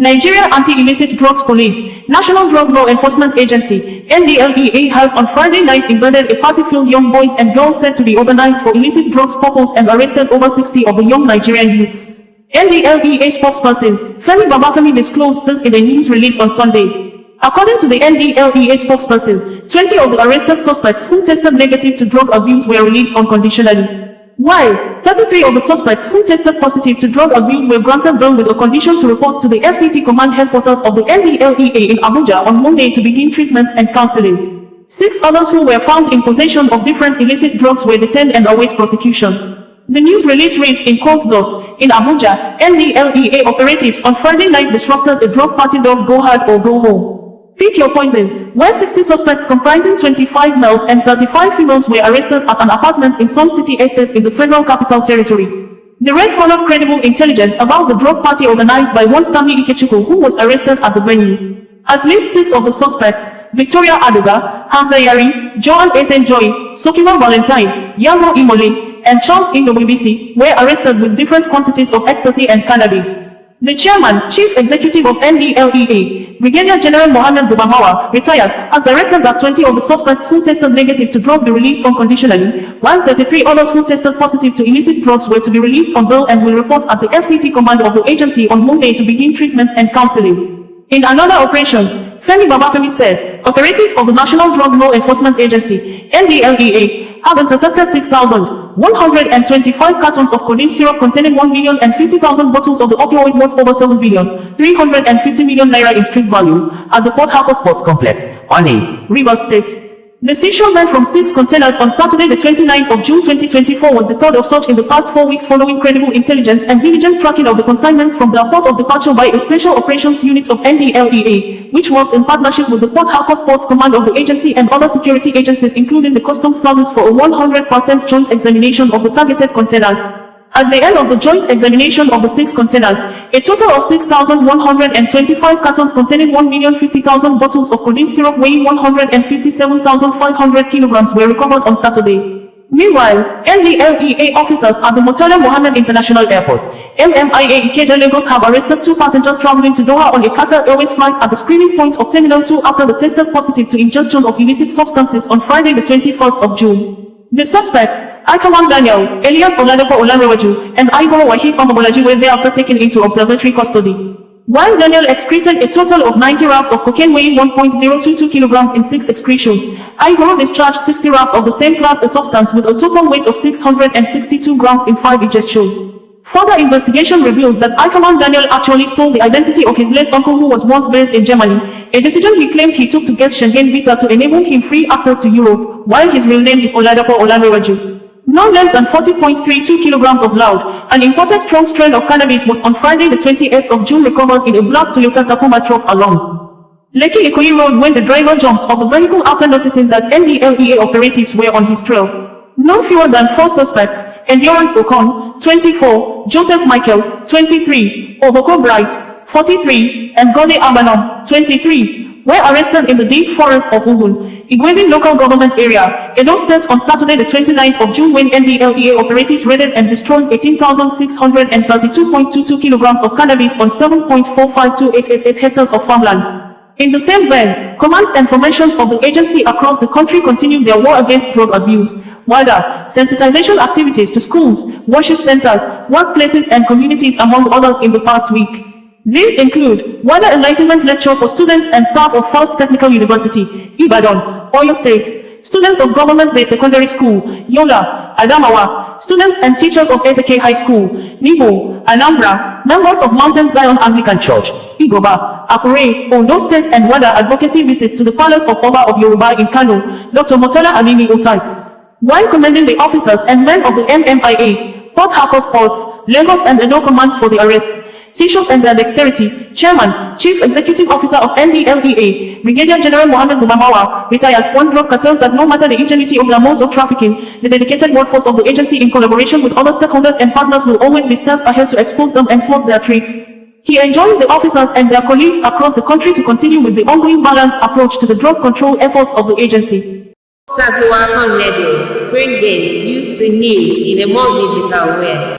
Nigerian Anti-Illicit Drugs Police, National Drug Law Enforcement Agency, NDLEA has on Friday night invaded a party filled young boys and girls said to be organized for illicit drugs purpose and arrested over 60 of the young Nigerian youths. NDLEA spokesperson, Femi Babafemi disclosed this in a news release on Sunday. According to the NDLEA spokesperson, 20 of the arrested suspects who tested negative to drug abuse were released unconditionally, while 33 of the suspects who tested positive to drug abuse were granted bail with a condition to report to the FCT command headquarters of the NDLEA in Abuja on Monday to begin treatment and counseling. 6 others who were found in possession of different illicit drugs were detained and await prosecution. The news release reads in quote thus, in Abuja, NDLEA operatives on Friday night disrupted a drug party dubbed Go Hard or Go Home. Pick your poison, where 60 suspects comprising 25 males and 35 females were arrested at an apartment in Sun City Estate in the Federal Capital Territory. The raid followed credible intelligence about the drug party organized by one Stanley Ikechukwu who was arrested at the venue. At least 6 of the suspects, Victoria Aduga, Hamza Yari, Joan Esenjoy, Sokima Valentine, Yango Imole, and Charles Indowibisi, were arrested with different quantities of ecstasy and cannabis. The chairman, chief executive of NDLEA, Brigadier General Mohammed Bubamawa, retired, has directed that 20 of the suspects who tested negative to drug be released unconditionally, while 33 others who tested positive to illicit drugs were to be released on bail and will report at the FCT command of the agency on Monday to begin treatment and counseling. In another operations, Femi Babafemi said, operatives of the National Drug Law Enforcement Agency, NDLEA, have intercepted 6,125 cartons of codeine syrup containing 1,050,000 bottles of the opioid worth over 7,350 million naira in street value at the Port Harcourt Ports Complex, Oni, Rivers State. The seizure meant from 6 containers on Saturday the 29th of June 2024 was the third of such in the past 4 weeks following credible intelligence and diligent tracking of the consignments from the port of departure by a special operations unit of NDLEA, which worked in partnership with the Port Harcourt Ports Command of the agency and other security agencies including the Customs Service for a 100% joint examination of the targeted containers. At the end of the joint examination of the 6 containers, a total of 6,125 cartons containing 1,050,000 bottles of codeine syrup weighing 157,500 kilograms were recovered on Saturday. Meanwhile, NDLEA officers at the Murtala Mohammed International Airport, MMIA Ikeja, Lagos have arrested 2 passengers traveling to Doha on a Qatar Airways flight at the screening point of Terminal 2 after they tested positive to ingestion of illicit substances on Friday the 21st of June. The suspects, Akaman Daniel, Elias Oladapo Olanrewaju, and Igor Wahid Omobolaji were thereafter taken into observatory custody. While Daniel excreted a total of 90 wraps of cocaine weighing 1.022 kilograms in 6 excretions, Igor discharged 60 wraps of the same class A substance with a total weight of 662 grams in 5 ingestions. Further investigation revealed that Akaman Daniel actually stole the identity of his late uncle who was once based in Germany, a decision he claimed he took to get Schengen visa to enable him free access to Europe, while his real name is Oladapo Olanrewaju. No less than 40.32 kilograms of loud, an imported strong strain of cannabis was on Friday the 28th of June recovered in a black Toyota Tacoma truck along Lekki Ikoyi Road when the driver jumped off the vehicle after noticing that NDLEA operatives were on his trail. No fewer than 4 suspects, Endurance Okon, 24, Joseph Michael, 23, Oboko Bright, 43, and Gode Abanom, 23, were arrested in the deep forest of Ugun, Igwebin local government area, Edo State on Saturday the 29th of June when NDLEA operatives raided and destroyed 18,632.22 kilograms of cannabis on 7.452888 hectares of farmland. In the same vein, commands and formations of the agency across the country continued their war against drug abuse, wider sensitization activities to schools, worship centers, workplaces and communities among others in the past week. These include wider enlightenment lecture for students and staff of First Technical University, Ibadan, Oyo State, students of Government Day Secondary School, Yola, Adamawa, students and teachers of Ezeke High School, Nibo, Anambra, members of Mountain Zion Anglican Church, Igoba, Akure, Ondo State and wider advocacy visits to the Palace of Oba of Yoruba in Kano, Dr. Murtala Amini Otites. While commending the officers and men of the MMIA, Port Harcourt Ports, Lagos and Edo commands for the arrests, seizures and their dexterity, Chairman, Chief Executive Officer of NDLEA, Brigadier General Mohammed Bubamawa, retired, warned drug cartels that no matter the ingenuity of their modes of trafficking, the dedicated workforce of the agency in collaboration with other stakeholders and partners will always be steps ahead to expose them and thwart their tricks. He enjoined the officers and their colleagues across the country to continue with the ongoing balanced approach to the drug control efforts of the agency. OsazuwaAkonedo, bringing you the news in a more digital way.